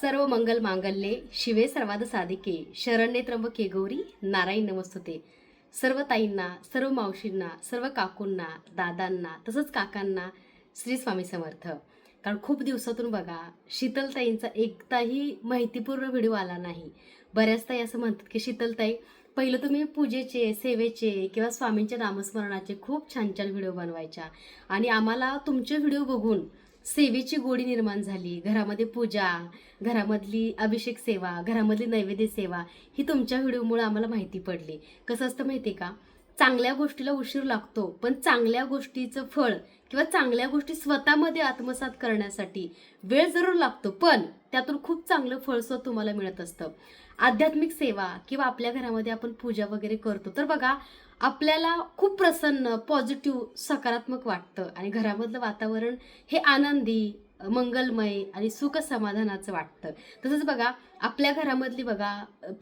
सर्व मंगल मांगल्ये शिवे सर्वाद साधिके शरण्ये त्र्यंबके गौरी नारायण नमस्तुते. सर्व ताईंना, सर्व मावशींना, सर्व काकूंना, दादांना तसंच काकांना श्री स्वामी समर्थ. कारण खूप दिवसातून बघा शीतलताईंचा एकदाही माहितीपूर्ण व्हिडिओ आला नाही. बऱ्याच ताई असं म्हणतात की शीतलताई पहिलं तुम्ही पूजेचे, सेवेचे किंवा स्वामींच्या नामस्मरणाचे खूप छान छान व्हिडिओ बनवायच्या आणि आम्हाला तुमचे व्हिडिओ बघून सेवेची गोडी निर्माण झाली. घरामध्ये पूजा, घरामधली अभिषेक सेवा, घरामधली नैवेद्य सेवा ही तुमच्या व्हिडिओमुळे आम्हाला माहिती पडली. कसं असतं माहिती का, चांगल्या गोष्टीला उशीर लागतो, पण चांगल्या गोष्टीचं फळ किंवा चांगल्या गोष्टी स्वतःमध्ये आत्मसात करण्यासाठी वेळ जरूर लागतो, पण त्यातून खूप चांगलं फळस्वरूप तुम्हाला मिळत असतं. आध्यात्मिक सेवा किंवा आपल्या घरामध्ये आपण पूजा वगैरे करतो तर बघा आपल्याला खूप प्रसन्न, पॉझिटिव्ह, सकारात्मक वाटतं आणि घरामधलं वातावरण हे आनंदी, मंगलमय आणि सुख समाधानाचं वाटतं. तसंच बघा आपल्या घरामधली बघा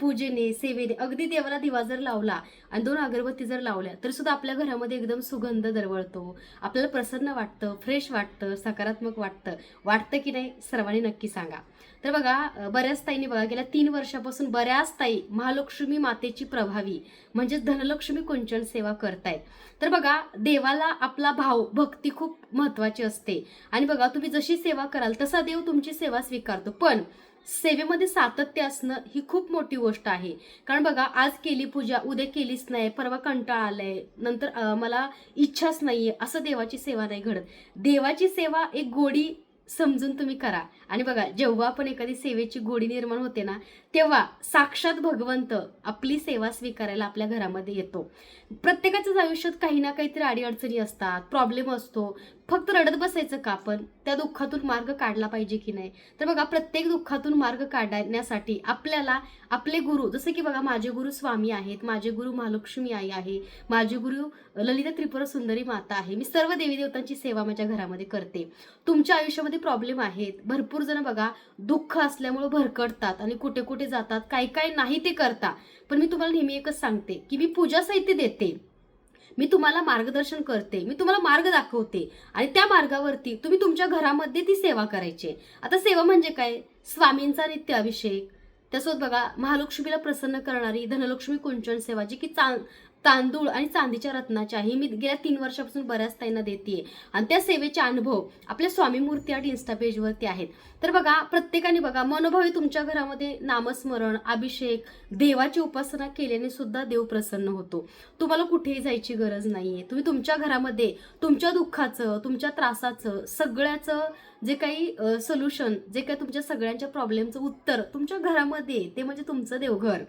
पूजेने, सेवेने अगदी देवाला दिवा जर लावला आणि 2 अगरबत्ती जर लावल्या तरी सुद्धा आपल्या घरामध्ये एकदम सुगंध दरवळतो. आपल्याला प्रसन्न वाटतं, फ्रेश वाटतं, सकारात्मक वाटतं की नाही? सर्वांनी नक्की सांगा. तर बघा बऱ्याच ताईंनी बघा गेल्या 3 वर्षापासून बऱ्याच ताई महालक्ष्मी मातेची प्रभावी म्हणजे धनलक्ष्मी कुंचन सेवा करतायत. तर बघा देवाला आपला भाव, भक्ती खूप महत्वाची असते आणि बघा तुम्ही जशी सेवा कराल तसा देव तुमची सेवा स्वीकारतो. पण सेवेमध्ये सातत्य असणं ही खूप मोठी गोष्ट आहे. कारण बघा आज केली पूजा, उद्या केलीच नाही, परवा कंटाळा आलाय, नंतर मला इच्छाच नाहीये, असं देवाची सेवा नाही घडत. देवाची सेवा एक गोडी समजून तुम्ही करा आणि बघा जेव्हा पण एखादी सेवेची गोडी निर्माण होते ना तेव्हा साक्षात भगवंत आपली सेवा स्वीकारायला आपल्या घरामध्ये येतो. प्रत्येकाच्याच आयुष्यात काही ना काहीतरी अडीअडचणी असतात, प्रॉब्लेम असतो. फक्त रडत बसायचं का? आपण त्या दुःखातून मार्ग काढला पाहिजे की नाही? तर बघा प्रत्येक दुःखातून मार्ग काढण्यासाठी आपल्याला आपले गुरु, जसे की बघा माझे गुरु स्वामी आहेत, माझे गुरु महालक्ष्मी आई आहे, माझे गुरु ललिता त्रिपुरा सुंदरी माता आहे. मी सर्व देवी देवतांची सेवा माझ्या घरामध्ये करते. तुमच्या आयुष्यामध्ये प्रॉब्लेम आहेत, भरपूर जण बघा दुःख असल्यामुळे भरकटतात आणि कुठे कुठे जातात, काही काही नाही ते करता. पण मी तुम्हाला नेहमी एकच सांगते की मी पूजा साहित्य देते, मी तुम्हाला मार्गदर्शन करते, मी तुम्हाला मार्ग दाखवते आणि त्या मार्गावरती तुम्ही तुमच्या घरामध्ये ती सेवा करायची. आता सेवा म्हणजे काय? स्वामींचा नित्य अभिषेक, त्यासोबत बघा महालक्ष्मीला प्रसन्न करणारी धनलक्ष्मी कुंचन सेवा जी की तांदूळ आणि चांदीच्या रत्नाची आहे. मी गेल्या 3 वर्षापासून बऱ्याच ताईंना देते आणि त्या सेवेचे अनुभव आपल्या स्वामी मूर्ती आणि इन्स्टा पेजवरती आहेत. तर बघा प्रत्येकाने बघा मनोभावी तुमच्या घरामध्ये नामस्मरण, अभिषेक, देवाची उपासना केल्याने सुद्धा देव प्रसन्न होतो. तुम्हाला कुठेही जायची गरज नाहीये. तुम्ही तुमच्या घरामध्ये तुमच्या दुःखाचं, तुमच्या त्रासाचं, सगळ्याचं जे काही सोल्युशन, जे काही तुमच्या सगळ्यांच्या प्रॉब्लेमचं उत्तर तुमच्या घरामध्ये, ते म्हणजे तुमचं देवघर.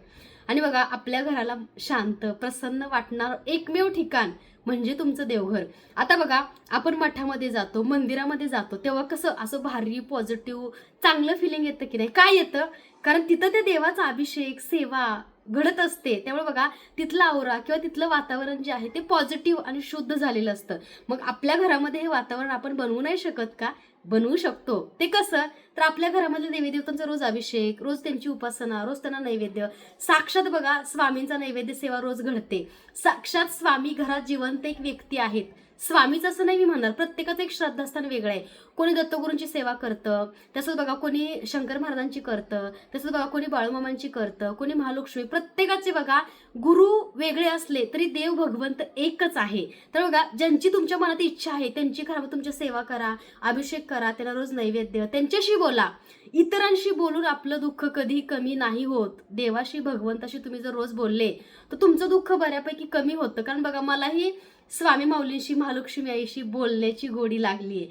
आणि बघा आपल्या घराला शांत, प्रसन्न वाटणार एकमेव ठिकाण म्हणजे तुमचं देवघर. आता बघा आपण मठामध्ये जातो, मंदिरामध्ये जातो, तेव्हा कसं असं भारी, पॉझिटिव्ह, चांगलं फिलिंग येतं की नाही? काय येतं? कारण तिथं त्या देवाचा अभिषेक, सेवा घडत असते. त्यामुळे बघा तिथला औरा किंवा तिथलं वातावरण जे आहे ते पॉझिटिव्ह आणि शुद्ध झालेलं असतं. मग आपल्या घरामध्ये हे वातावरण आपण बनवू नाही शकत का? बनवू शकतो. ते कसं? तर आपल्या घरामधल्या देवी देवतांचा रोज अभिषेक, रोज त्यांची उपासना, रोज त्यांना नैवेद्य. साक्षात बघा स्वामींचा नैवेद्य सेवा रोज घडते. साक्षात स्वामी घरात जिवंत एक व्यक्ती आहेत. स्वामीच असं नाही मी म्हणणार, प्रत्येकाचं एक श्रद्धास्थान वेगळं आहे. कोणी दत्तगुरूंची सेवा करतं, तसंच बघा कोणी शंकर महाराजांची करतं, तसंच बघा कोणी बाळूमामांची करतं, कोणी महालक्ष्मी. प्रत्येकाचे बघा गुरु वेगळे असले तरी देव भगवंत एकच आहे. तर बघा ज्यांची तुमच्या मनात इच्छा आहे त्यांची घरामध्ये तुमच्या सेवा करा, अभिषेक करा, त्याला रोज नैवेद्य, त्यांच्याशी बोला. इतरांशी बोलून आपलं दुःख कधी कमी नाही होत. देवाशी, भगवंताशी तुम्ही जर रोज बोलले तर तुमचं दुःख बऱ्यापैकी कमी होतं. कारण बघा मलाही स्वामी माऊलींशी, महालक्ष्मी आईशी बोलण्याची गोडी लागली.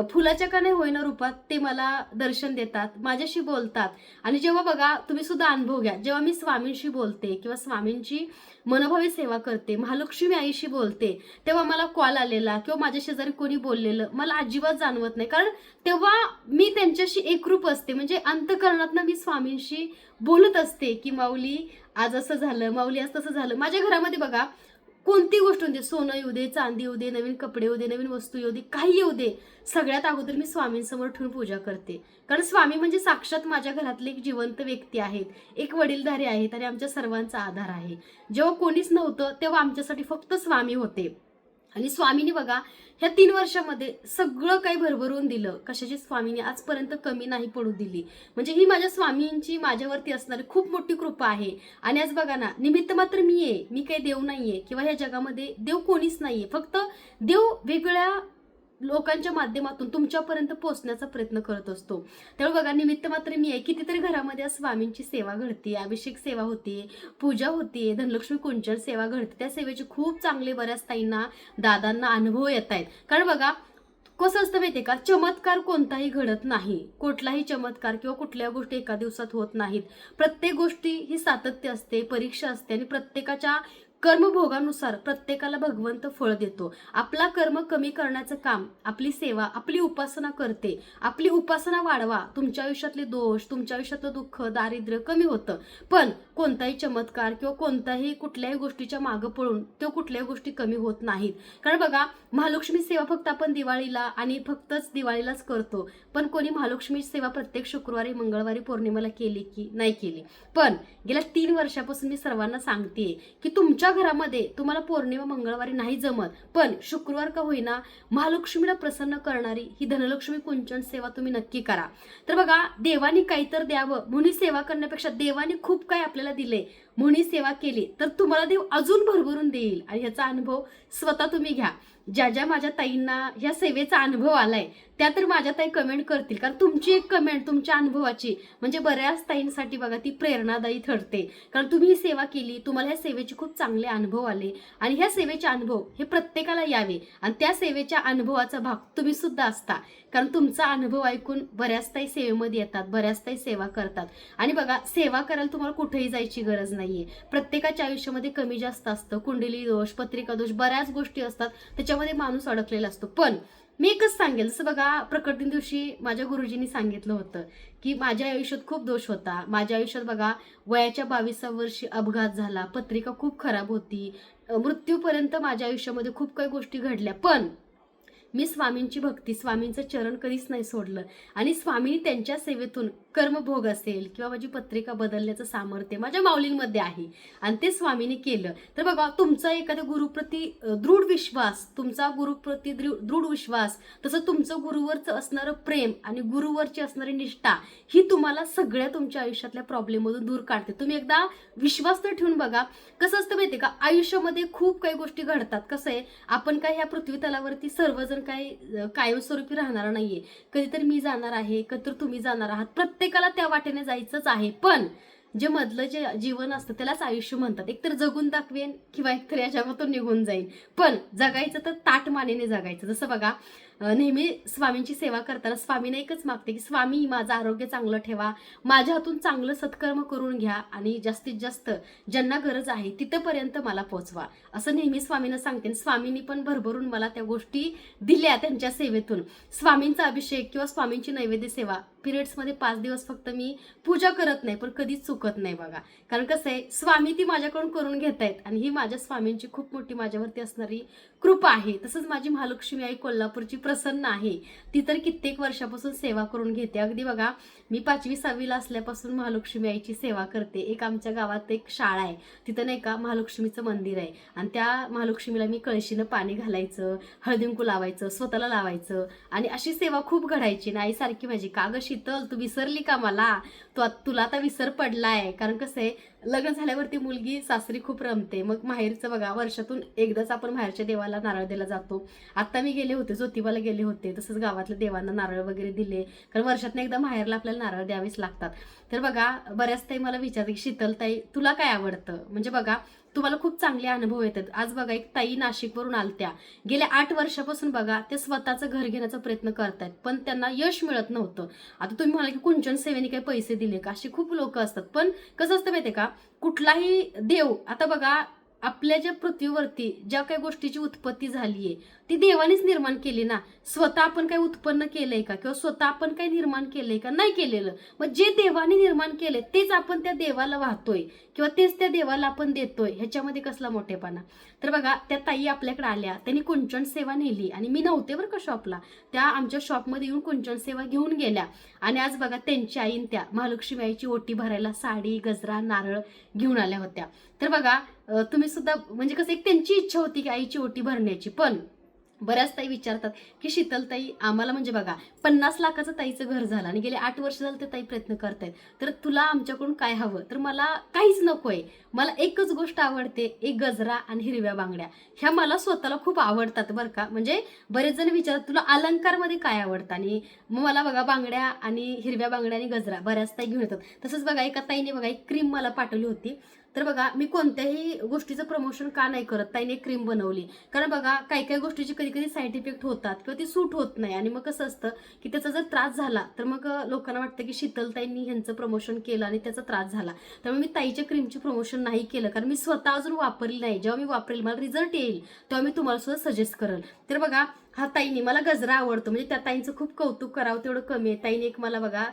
फुलाच्या का नाही होईना रूपात ते मला दर्शन देतात, माझ्याशी बोलतात. आणि जेव्हा बघा तुम्ही सुद्धा अनुभव घ्या, जेव्हा मी स्वामींशी बोलते किंवा स्वामींची मनोभावी सेवा करते, महालक्ष्मी आईशी बोलते, तेव्हा मला कॉल आलेला किंवा माझ्या शेजारी कोणी बोललेलं मला अजिबात जाणवत नाही. कारण तेव्हा मी त्यांच्याशी एकरूप असते, म्हणजे अंतःकरणातनं मी स्वामींशी बोलत असते की माऊली आज असं झालं, माऊली आज तसं झालं. माझ्या घरामध्ये बघा कोणती गोष्ट होते, सोनं येऊ दे, चांदी येऊ दे, नवीन कपडे येऊ दे, नवीन वस्तू येऊ दे, काही येऊ दे, सगळ्यात अगोदर मी स्वामींसमोर ठेवून पूजा करते. कारण स्वामी म्हणजे साक्षात माझ्या घरातले एक जिवंत व्यक्ती आहेत, एक वडीलधारी आहेत आणि आमच्या सर्वांचा आधार आहे. जेव्हा कोणीच नव्हतं तेव्हा आमच्यासाठी फक्त स्वामी होते. आणि स्वामींनी बघा ह्या 3 वर्षामध्ये सगळं काही भरभरून दिलं. कशाची स्वामींनी आजपर्यंत कमी नाही पडू दिली. म्हणजे ही माझ्या स्वामींची माझ्यावरती असणारी खूप मोठी कृपा आहे. आणि आज बघा ना, निमित्त मात्र मी आहे, मी काही देव नाहीये किंवा ह्या जगामध्ये देव कोणीच नाहीये. फक्त देव वेगवेगळ्या लोकांच्या माध्यमातून तुमच्यापर्यंत पोहोचण्याचा प्रयत्न करत असतो. त्यामुळे बघा निमित्त मात्र मी आहे. कितीतरी घरामध्ये स्वामींची सेवा घडते, अभिषेक सेवा होते, पूजा होते, धनलक्ष्मी कुंचन सेवा घडते. त्या सेवेचे खूप चांगले बऱ्याच ताईंना दादांना अनुभव येत आहेत. कारण बघा कसं असतं माहितीये का, चमत्कार कोणताही घडत नाही. कुठलाही चमत्कार किंवा कुठल्या गोष्टी एका दिवसात होत नाहीत. प्रत्येक गोष्टी ही सातत्य असते, परीक्षा असते आणि प्रत्येकाच्या कर्मभोगानुसार प्रत्येकाला भगवंत फळ देतो. आपला कर्म कमी करण्याचं काम आपली सेवा, आपली उपासना करते. आपली उपासना वाढवा, तुमच्या आयुष्यातले दोष, तुमच्या आयुष्यातलं दुःख, दारिद्र्य कमी होतं. पण कोणताही चमत्कार किंवा कोणताही कुठल्याही गोष्टीच्या मागं पळून तो कुठल्याही गोष्टी कमी होत नाहीत. कारण बघा महालक्ष्मी सेवा फक्त आपण दिवाळीला आणि फक्तच दिवाळीलाच करतो. पण कोणी महालक्ष्मी सेवा प्रत्येक शुक्रवारी, मंगळवारी, पौर्णिमेला केली की नाही केली. पण गेल्या 3 वर्षापासून मी सर्वांना सांगते की तुमच्या घरामध्ये तुम्हाला पौर्णिमा मंगळवारी नाही जमत, पण शुक्रवार का होईना महालक्ष्मीला प्रसन्न करणारी ही धनलक्ष्मी कुंचन सेवा तुम्ही नक्की करा. तर बघा देवानी काहीतर द्यावं म्हणून सेवा करण्यापेक्षा देवानी खूप काही आपल्याला दिले म्हणून सेवा केली तर तुम्हाला देव अजून भरभरून देईल. आणि ह्याचा अनुभव स्वतः तुम्ही घ्या. ज्या ज्या माझ्या ताईंना ह्या सेवेचा अनुभव आलाय त्या तर माझ्या ताई कमेंट करतील. कारण तुमची एक कमेंट तुमच्या अनुभवाची म्हणजे बऱ्याच ताईंसाठी बघा ती प्रेरणादायी ठरते. कारण तुम्ही ही सेवा केली, तुम्हाला ह्या सेवेचे खूप चांगले अनुभव आले आणि ह्या सेवेचे अनुभव हे प्रत्येकाला यावे आणि त्या सेवेच्या अनुभवाचा भाग तुम्ही सुद्धा असता. कारण तुमचा अनुभव ऐकून बऱ्याच ताई सेवेमध्ये येतात, बऱ्याच ताई सेवा करतात. आणि बघा सेवा करायला तुम्हाला कुठेही जायची गरज नाहीये. प्रत्येकाच्या आयुष्यामध्ये कमी जास्त असतं, कुंडली दोष, पत्रिका दोष, बऱ्याच गोष्टी असतात, त्याच्यामध्ये माणूस अडकलेला असतो. पण मी एकच सांगेल, जसं बघा प्रकट दिन दिवशी माझ्या गुरुजींनी सांगितलं होतं की माझ्या आयुष्यात खूप दोष होता. माझ्या आयुष्यात बघा वयाच्या 22व्या वर्षी अपघात झाला, पत्रिका खूप खराब होती, मृत्यूपर्यंत माझ्या आयुष्यामध्ये खूप काही गोष्टी घडल्या. पण मी स्वामींची भक्ती, स्वामींचं चरण कधीच नाही सोडलं आणि स्वामींनी त्यांच्या सेवेतून कर्मभोग असेल किंवा माझी पत्रिका बदलण्याचं सामर्थ्य माझ्या माऊलींमध्ये आहे आणि ते स्वामींनी केलं. तर बघा तुमचा एखाद्या गुरुप्रती दृढ विश्वास, तुमचा गुरुप्रती दृढ विश्वास, तसं तुमचं गुरुवरचं असणारं प्रेम आणि गुरुवरची असणारी निष्ठा ही तुम्हाला सगळ्या तुमच्या आयुष्यातल्या प्रॉब्लेममधून दूर काढते. तुम्ही एकदा विश्वास तर ठेवून बघा. कसं असतं माहितीये का, आयुष्यामध्ये खूप काही गोष्टी घडतात. कसं आहे, आपण काय ह्या पृथ्वी तलावरती सर्वजण काही कायमस्वरूपी राहणार नाहीये. कधीतरी मी जाणार आहे, कधीतरी तुम्ही जाणार आहात. प्रत्येकाला त्या वाटेने जायचंच आहे. पण जे मधलं जे जीवन असतं त्यालाच आयुष्य म्हणतात. एकतर जगून दाखवेन किंवा एकतर या जगातून निघून जाईन. पण जगायचं तर ताठ मानेने जगायचं. जसं बघा नेहमी स्वामींची सेवा करताना स्वामीने एकच मागते की स्वामी माझं आरोग्य चांगलं ठेवा, माझ्या हातून चांगलं सत्कर्म करून घ्या आणि जास्तीत जास्त ज्यांना गरज आहे तिथपर्यंत मला पोहोचवा, असं नेहमी स्वामींना सांगते. स्वामींनी पण भरभरून मला त्या गोष्टी दिल्या त्यांच्या सेवेतून. स्वामींचा अभिषेक किंवा स्वामींची नैवेद्य सेवा पिरियड्समध्ये 5 दिवस फक्त मी पूजा करत नाही, पण कधीच चुकत नाही बघा. कारण कसं आहे, स्वामी ती माझ्याकडून करून घेत आहेत आणि ही माझ्या स्वामींची खूप मोठी माझ्यावरती असणारी कृपा आहे. तसंच माझी महालक्ष्मी आई कोल्हापूरची प्रसन्न आहे, ती तर कित्येक वर्षापासून सेवा करून घेते. अगदी बघा मी 5वी-6वीला असल्यापासून महालक्ष्मी आईची सेवा करते. एक आमच्या गावात एक शाळा आहे, तिथं नाही का महालक्ष्मीचं मंदिर आहे आणि त्या महालक्ष्मीला मी कळशीनं पाणी घालायचं, हळदीकुंकू लावायचं, स्वतःला लावायचं आणि अशी सेवा खूप घडायची. ना आई सारखी माझी, का गं शीतल तू विसरली का मला, तुला आता विसर पडलाय. कारण कसं आहे, लग्न झाल्यावरती मुलगी सासरी खूप रमते. मग माहेरचं बघा वर्षातून एकदाच आपण माहेरच्या देवाला नारळ द्यायला जातो. आता मी गेले होते, ज्योतिबाला गेले होते, तसंच गावातल्या देवांना नारळ वगैरे दिले. कारण वर्षातून एकदा माहेरला आपल्याला नारळ द्यावेच लागतात. तर बघा बऱ्याच ताई मला विचारते की शीतल ताई तुला काय आवडतं. म्हणजे बघा तुम्हाला खूप चांगले अनुभव येतात. आज बघा एक ताई नाशिकवरून आलत्या, गेल्या 8 वर्षापासून बघा ते स्वतःचं घर घेण्याचा प्रयत्न करतायत, पण त्यांना यश मिळत नव्हतं. आता तुम्ही म्हणाल की कुंचन सेवेने काही पैसे दिले का, अशी खूप लोक असतात. पण कसं असतं माहितीये का, कुठलाही देव, आता बघा आपल्या ज्या पृथ्वीवरती ज्या काही गोष्टीची उत्पत्ती झालीये ती देवानेच निर्माण केली ना. स्वतः आपण काही उत्पन्न केलंय का, किंवा स्वतः आपण काही निर्माण केलंय का? नाही केलेलं. मग जे देवाने निर्माण केले तेच आपण त्या देवाला वाहतोय किंवा तेच त्या देवाला आपण देतोय, ह्याच्यामध्ये कसला मोठेपणा. तर बघा, त्या ताई आपल्याकडे आल्या, त्यांनी कुंचन सेवा नेली आणि मी नव्हते बरं का शॉपला, त्या आमच्या शॉपमध्ये येऊन कुंचन सेवा घेऊन गेल्या. आणि आज बघा, त्यांची आईन त्या महालक्ष्मी आईची ओटी भरायला साडी, गजरा, नारळ घेऊन आल्या होत्या. तर बघा, तुम्ही सुद्धा म्हणजे कसं, एक त्यांची इच्छा होती की आईची ओटी भरण्याची. पण बऱ्याच ताई विचारतात की शीतलताई, आम्हाला म्हणजे बघा 50 लाखाचं ताईचं घर झालं आणि गेले 8 वर्ष झालं ते ताई प्रयत्न करतायत, तर तुला आमच्याकडून काय हवं? तर मला काहीच नकोय, मला एकच गोष्ट आवडते, एक गजरा आणि हिरव्या बांगड्या. ह्या मला स्वतःला खूप आवडतात बरं का. म्हणजे बरेच जण विचारतात तुला अलंकारमध्ये काय आवडतं, आणि मग मला बघा बांगड्या आणि हिरव्या बांगड्या आणि गजरा बऱ्याच ताई घेऊन येतात. तसंच बघा, एका ताईने बघा एक क्रीम मला पाठवली होती. तर बघा, मी कोणत्याही गोष्टीचं प्रमोशन का नाही करत, ताईने क्रीम बनवली. कारण बघा, काही काही गोष्टीची कधी कधी साईड इफेक्ट होतात किंवा ती सूट होत नाही, आणि मग कसं असतं की त्याचा जर त्रास झाला तर मग लोकांना वाटतं की शीतलताईंनी ह्यांचं प्रमोशन केलं आणि त्याचा त्रास झाला. त्यामुळे मी ताईच्या क्रीमची प्रमोशन नाही केलं, कारण मी स्वतः अजून वापरली नाही. जेव्हा मी वापरेल, मला रिझल्ट येईल, तेव्हा मी तुम्हाला सुद्धा सजेस्ट करेल. तर बघा, हा ताईने, मला गजरा आवडतो, म्हणजे त्या ताईंचं खूप कौतुक करावं तेवढं कमी आहे. ताईने एक मला बघा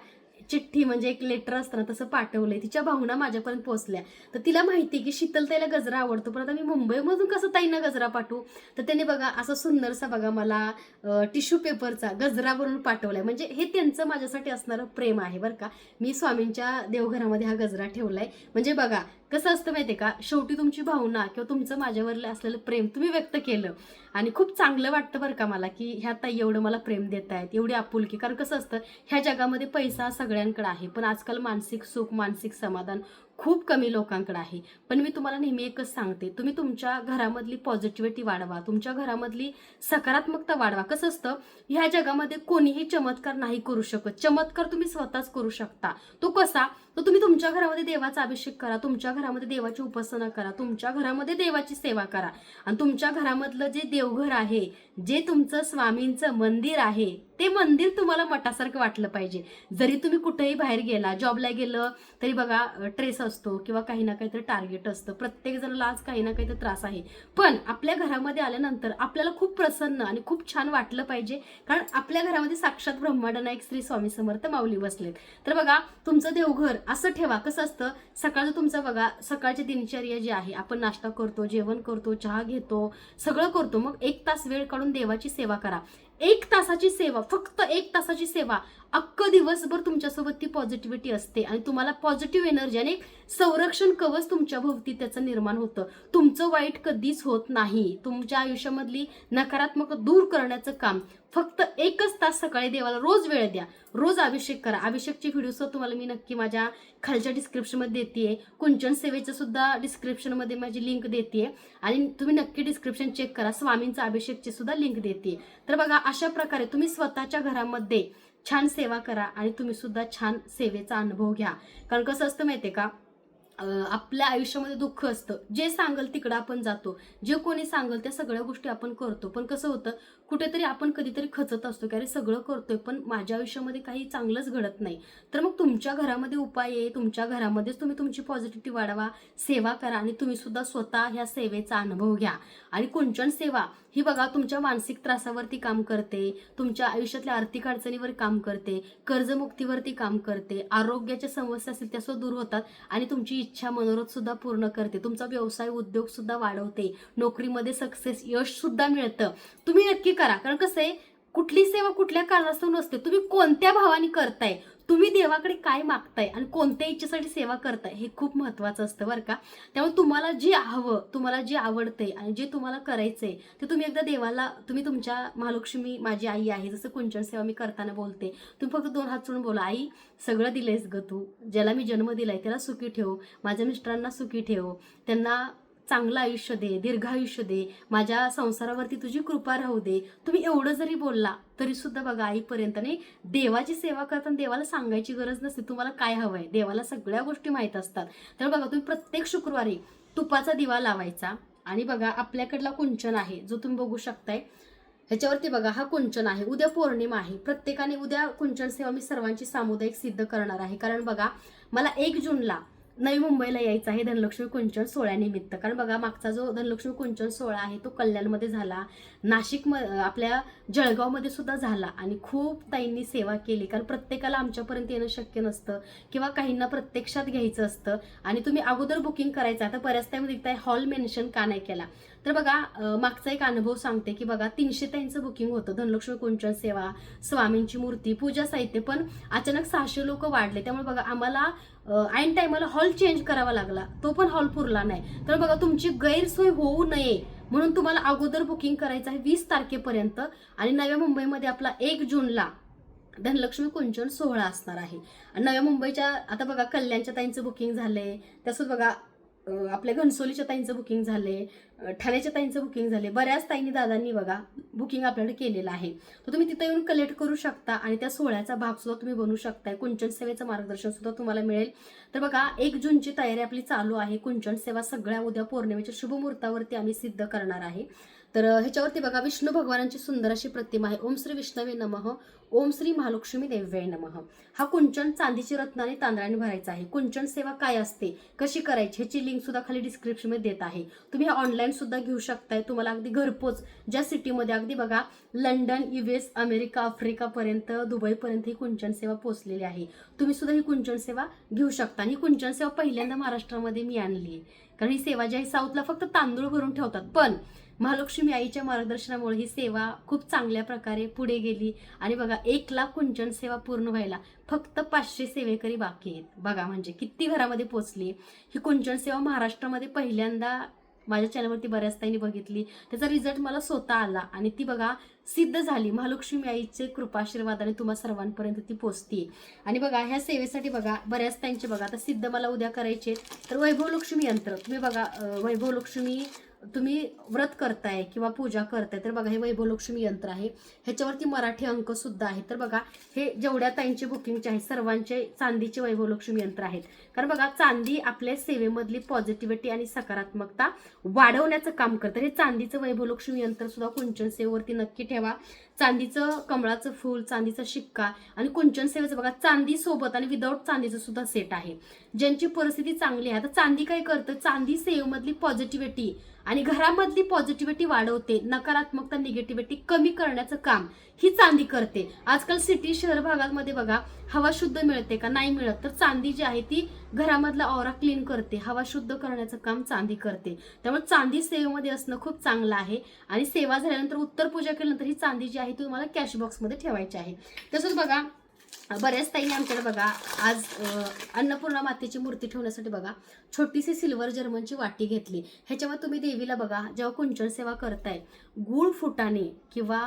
चिठ्ठी, म्हणजे एक लेटर असतं ना तसं पाठवलंय, तिच्या भावना माझ्यापर्यंत पोहोचल्या. तर तिला माहिती की शीतलताईला गजरा आवडतो, पण आता मी मुंबईमधून कसं ताईंना गजरा पाठवू. तर त्याने बघा असा सुंदरसा बघा मला टिश्यू पेपरचा गजरा बनवून पाठवलाय. म्हणजे हे त्यांचं माझ्यासाठी असणारं प्रेम आहे बरं का. मी स्वामींच्या देवघरामध्ये हा गजरा ठेवलाय. म्हणजे बघा कसं असतं माहितीये का, शेवटी तुमची भावना किंवा तुमचं माझ्यावरलं असलेलं प्रेम तुम्ही व्यक्त केलं, आणि खूप चांगलं वाटतं बरं का मला की ह्या ताई एवढं मला प्रेम देत आहेत, एवढी आपुलकी. कारण कसं असतं, ह्या जगामध्ये पैसा सगळ्यांकडे आहे, पण आजकाल मानसिक सुख, मानसिक समाधान खूप कमी लोकांकडे आहे. पण मी तुम्हाला नेहमी एकच सांगते, तुम्ही तुमच्या घरामधली पॉझिटिव्हिटी वाढवा, तुमच्या घरामधली सकारात्मकता वाढवा. कसं असतं, ह्या जगामध्ये कोणीही चमत्कार नाही करू शकत, चमत्कार तुम्ही स्वतःच करू शकता. तो कसा? तर तुम्ही तुमच्या घरामध्ये देवाचा अभिषेक करा, तुमच्या घरामध्ये देवाची उपासना करा, तुमच्या घरामध्ये देवाची सेवा करा, आणि तुमच्या घरामधलं जे देवघर आहे, जे तुमचं स्वामींचं मंदिर आहे, ते मंदिर तुम्हाला मठासारखं वाटलं पाहिजे. जरी तुम्ही कुठेही बाहेर गेला, जॉबला गेलं तरी बघा ट्रेस असतो किंवा काही ना काहीतरी टार्गेट असतं, प्रत्येक जणाला आज काही ना काहीतरी त्रास आहे. पण आपल्या घरामध्ये आल्यानंतर आपल्याला खूप प्रसन्न आणि खूप छान वाटलं पाहिजे, कारण आपल्या घरामध्ये साक्षात ब्रह्मांडनायक श्री स्वामी समर्थ माऊली बसलेत. तर बघा, तुमचं देवघर असं ठेवा. कसं असतं, सकाळचं तुमचं बघा, सकाळची दिनचर्या जी आहे, आपण नाश्ता करतो, जेवण करतो, चहा घेतो, सगळं करतो, मग 1 तास वेळ काढून देवाची सेवा करा. 1 तासाची सेवा, फक्त 1 तासाची सेवा, अख्खं दिवसभर तुमच्यासोबत ती पॉझिटिव्हिटी असते आणि तुम्हाला पॉझिटिव्ह एनर्जी आणि संरक्षण कवच तुमच्या भोवती त्याचं निर्माण होतं. तुमचं वाईट कधीच होत नाही. तुमच्या आयुष्यामधली नकारात्मक दूर करण्याचं काम फक्त 1च तास सकाळी देवाला रोज वेळ द्या, रोज अभिषेक करा. अभिषेकची व्हिडिओ तुम्हाला मी नक्की माझ्या खालच्या डिस्क्रिप्शनमध्ये देते, कुंचन सेवेचं सुद्धा डिस्क्रिप्शनमध्ये माझी लिंक देते, आणि तुम्ही नक्की डिस्क्रिप्शन चेक करा, स्वामींचा अभिषेकची सुद्धा लिंक देते. तर बघा, अशा प्रकारे तुम्ही स्वतःच्या घरामध्ये छान सेवा करा आणि तुम्ही सुद्धा छान सेवेचा अनुभव घ्या. कारण कसं असतं माहितीये का, आपल्या आयुष्यामध्ये दुःख असतं, जे सांगल तिकडं आपण जातो, जे कोणी सांगल त्या सगळ्या गोष्टी आपण करतो. पण कसं होतं, कुठेतरी आपण कधीतरी खचत असतो की अरे सगळं करतोय पण माझ्या आयुष्यामध्ये काही चांगलंच घडत नाही. तर मग तुमच्या घरामध्ये उपाय आहे, तुमच्या घरामध्येच तुम्ही तुमची पॉझिटिव्हिटी वाढवा, सेवा करा, आणि तुम्ही सुद्धा स्वतः ह्या सेवेचा अनुभव घ्या. आणि कुंचन सेवा ही बघा, तुमच्या मानसिक त्रासावरती काम करते, तुमच्या आयुष्यातल्या आर्थिक अडचणीवर काम करते, कर्जमुक्तीवरती काम करते, आरोग्याच्या समस्या असतील त्या सुद्धा दूर होतात, आणि तुमची इच्छा मनोरथ सुद्धा पूर्ण करते, तुमचा व्यवसाय उद्योग सुद्धा वाढवते, नोकरीमध्ये सक्सेस, यश सुद्धा मिळतं. तुम्ही नक्की करा. कारण कसं आहे, कुठली सेवा कुठल्या कारणास्तव नसते, तुम्ही कोणत्या भावाने करताय, तुम्ही देवाकडे काय मागताय आणि कोणत्या इच्छेसाठी सेवा करताय, हे खूप महत्वाचं असतं बरं का. त्यामुळे तुम्हाला जे हवं, तुम्हाला जे आवडतंय आणि जे तुम्हाला करायचंय ते तुम्ही एकदा देवाला, तुम्ही तुमच्या महालक्ष्मी माझी आई आहे, जसं कुंचन सेवा मी करताना बोलते, तुम्ही फक्त 2 हात सोडून बोला, आई सगळं दिलंयस ग तू, ज्याला मी जन्म दिलाय त्याला सुखी ठेव, माझ्या मिस्टरांना सुखी ठेव, त्यांना चांगलं आयुष्य दे, दीर्घायुष्य दे, माझ्या संसारावरती तुझी कृपा राहू दे. तुम्ही एवढं जरी बोलला तरी सुद्धा बघा, आईपर्यंत नाही, देवाची सेवा करताना देवाला सांगायची गरज नसते तुम्हाला काय हवंय, देवाला सगळ्या गोष्टी माहीत असतात. तर बघा, तुम्ही प्रत्येक शुक्रवारी तुपाचा दिवा लावायचा, आणि बघा आपल्याकडला कुंचन आहे जो तुम्ही बघू शकताय, ह्याच्यावरती बघा हा कुंचन आहे. उद्या पौर्णिमा आहे, प्रत्येकाने उद्या कुंचन सेवा मी सर्वांची सामुदायिक सिद्ध करणार आहे. कारण बघा, मला 1 जूनला नवी मुंबईला यायचं आहे धनलक्ष्मी कुंचन सोहळ्यानिमित्त. कारण बघा मागचा जो धनलक्ष्मी कुंचन सोहळा आहे तो कल्याणमध्ये झाला, आपल्या जळगावमध्ये सुद्धा झाला आणि खूप ताईंनी सेवा केली. कारण प्रत्येकाला आमच्यापर्यंत येणं शक्य नसतं किंवा काहींना प्रत्यक्षात घ्यायचं असतं आणि तुम्ही अगोदर बुकिंग करायचं. आता बऱ्याच टाईम हॉल मेन्शन का नाही केला, तर बघा मागचा एक अनुभव सांगते की बघा 300 ताईंचं बुकिंग होतं धनलक्ष्मी कुंचन सेवा, स्वामींची मूर्ती, पूजा साहित्य, पण अचानक 600 लोक वाढले. त्यामुळे बघा आम्हाला ऐन टायमाला हॉल चेंज करावा लागला, तो पण हॉल पुरला नाही. तर बघा तुमची गैरसोय होऊ नये म्हणून तुम्हाला अगोदर बुकिंग करायचं आहे 20 तारखेपर्यंत. आणि नव्या मुंबईमध्ये आपला 1 जूनला धनलक्ष्मी कुंचन सोहळा असणार आहे. नव्या मुंबईच्या आता बघा कल्याणच्या ताईंचं बुकिंग झालंय, तसंच बघा आपल्या घनसोलीच्या ताईंचं बुकिंग झाले, ठाण्याच्या ताईंचं बुकिंग झाले, बऱ्याच ताईंनी दादांनी बघा बुकिंग आपल्याकडे केलेलं आहे. तर तुम्ही तिथे येऊन कलेक्ट करू शकता आणि त्या सोहळ्याचा भाग सुद्धा तुम्ही बनवू शकताय. कुंचन सेवेचं मार्गदर्शन सुद्धा तुम्हाला मिळेल. तर बघा 1 जूनची तयारी आपली चालू आहे. कुंचन सेवा सगळ्या उद्या पौर्णिमेच्या शुभ मुहूर्तावरती आम्ही सिद्ध करणार आहे. तर ह्याच्यावरती बघा विष्णू भगवानांची सुंदर अशी प्रतिमा आहे. ओम श्री विष्णवे नमः, ओम श्री महालक्ष्मी देव्याय नमः. हा कुंचन चांदीची रत्नाने तांदळाने भरायचा आहे. कुंचन सेवा काय असते, कशी करायची, ह्याची लिंक सुद्धा खाली डिस्क्रिप्शनमध्ये देत आहे. तुम्ही ऑनलाईन सुद्धा घेऊ शकताय. तुम्हाला अगदी घरपोच ज्या सिटीमध्ये अगदी बघा लंडन, US, अमेरिका, आफ्रिकापर्यंत, दुबईपर्यंत ही कुंचन सेवा पोहोचलेली आहे. तुम्ही सुद्धा ही कुंचन सेवा घेऊ शकता. आणि ही कुंचन सेवा पहिल्यांदा महाराष्ट्रामध्ये मी आणली आहे. कारण ही सेवा जी आहे साऊथला फक्त तांदूळ भरून ठेवतात, पण महालक्ष्मी आईच्या मार्गदर्शनामुळे ही सेवा खूप चांगल्या प्रकारे पुढे गेली. आणि बघा 1 लाख कुंचन सेवा पूर्ण व्हायला फक्त 500 सेवेकरी बाकी आहेत. बघा म्हणजे किती घरामध्ये पोहोचली ही कुंचन सेवा. महाराष्ट्रामध्ये पहिल्यांदा माझ्या चॅनलवरती बऱ्याच ताईंनी बघितली, त्याचा रिझल्ट मला स्वतः आला आणि ती बघा सिद्ध झाली. महालक्ष्मी आईचे कृपाशीर्वादाने तुम्हा सर्वांपर्यंत ती पोहोचते. आणि बघा ह्या सेवेसाठी बघा बऱ्याच ताईंचे बघा आता सिद्ध मला उद्या करायचे. तर वैभव लक्ष्मी यंत्र तुम्ही बघा, वैभव लक्ष्मी तुम्ही व्रत करताय किंवा पूजा करताय तर बघा हे वैभव लक्ष्मी यंत्र आहे. ह्याच्यावरती मराठी अंक सुद्धा आहे. तर बघा हे जेवढ्या ताईंचे बुकिंगचे आहेत सर्वांचे चांदीचे वैभव लक्ष्मी यंत्र आहेत. कारण बघा चांदी आपल्या सेवेमधली पॉझिटिव्हिटी आणि सकारात्मकता वाढवण्याचं काम करतं. हे चांदीचं वैभव लक्ष्मी यंत्र सुद्धा कुंचन सेवेवरती नक्की ठेवा. चांदीचं कमळाचं फूल, चांदीचा शिक्का आणि कुंचन सेवेचं बघा चांदी सोबत आणि विदाऊट चांदीचं सुद्धा सेट आहे. ज्यांची परिस्थिती चांगली आहे, आता चांदी काय करतं, चांदी सेवेमधली पॉझिटिव्हिटी आणि घरामधली पॉझिटिव्हिटी वाढवते, नकारात्मकता निगेटिव्हिटी कमी करण्याचं काम ही चांदी करते. आजकाल सिटी शहर भागामध्ये बघा हवा शुद्ध मिळते का, नाही मिळत. तर चांदी जी आहे ती घरामधला ऑरा क्लीन करते, हवा शुद्ध करण्याचं काम चांदी करते. त्यामुळे चांदी सेवेमध्ये असणं खूप चांगलं आहे. आणि सेवा झाल्यानंतर उत्तर पूजा केल्यानंतर ही चांदी जी आहे ती तुम्हाला कॅश बॉक्समध्ये ठेवायची आहे. तसंच बघा बऱ्याच ताईंनी आमच्याकडे बघा आज अन्नपूर्णा मातेची मूर्ती ठेवण्यासाठी बघा छोटीशी सिल्वर जर्मनची वाटी घेतली. ह्याच्यावर तुम्ही देवीला बघा जेव्हा कुंचन सेवा करताय गूळ फुटाणे किंवा